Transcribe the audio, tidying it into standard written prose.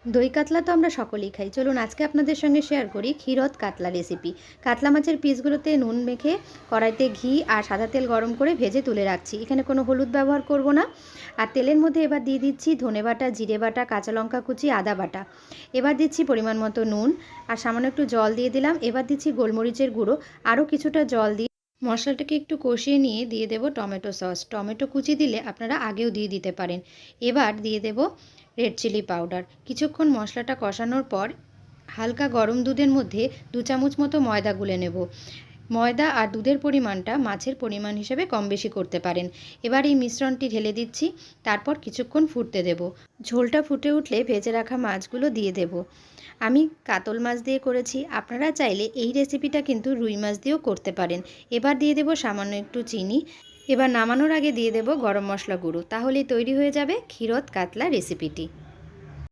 দই কাতলা তো আমরা সকলেই খাই। চলুন আজকে আপনাদের সঙ্গে শেয়ার করি ক্ষীরদ কাতলা রেসিপি। কাতলা মাছের পিসগুলোতে নুন মেখে কড়াইতে ঘি আর সাদা তেল গরম করে ভেজে তুলে রাখছি। এখানে কোনো হলুদ ব্যবহার করব না। আর তেলের মধ্যে এবার দিয়ে দিচ্ছি ধনে বাটা, জিরে বাটা, কাঁচা লঙ্কা কুচি, আদা বাটা। এবার দিচ্ছি পরিমাণ মতো নুন আর সামান্য একটু জল দিয়ে দিলাম। এবার দিচ্ছি গোলমরিচের গুঁড়ো, আরও কিছুটা জল দিয়ে মশলাটাকে একটু কষিয়ে নিয়ে দিয়ে দেব টমেটো সস। টমেটো কুচি দিলে আপনারা আগেও দিয়ে দিতে পারেন। এবার দিয়ে দেব রেড চিলি পাউডার। কিছুক্ষণ মশলাটা কষানোর পর হালকা গরম দুধের মধ্যে 2 চামচ মতো ময়দা গুলে নেব। ময়দা আর দুধের পরিমাণটা মাছের পরিমাণ হিসেবে কম বেশি করতে পারেন। এবার এই মিশ্রণটি ঢেলে দিচ্ছি, তারপর কিছুক্ষণ ফুটতে দেব। ঝোলটা ফুটে উঠলে ভেজে রাখা মাছগুলো দিয়ে দেব। আমি কাতল মাছ দিয়ে করেছি, আপনারা চাইলে এই রেসিপিটা কিন্তু রুই মাছ দিয়েও করতে পারেন। এবার দিয়ে দেব সামান্য একটু চিনি। এবার নামানোর আগে দিয়ে দেব গরম মশলা গুঁড়ো। তাহলেই তৈরি হয়ে যাবে ক্ষীরদ কাতলা রেসিপিটি।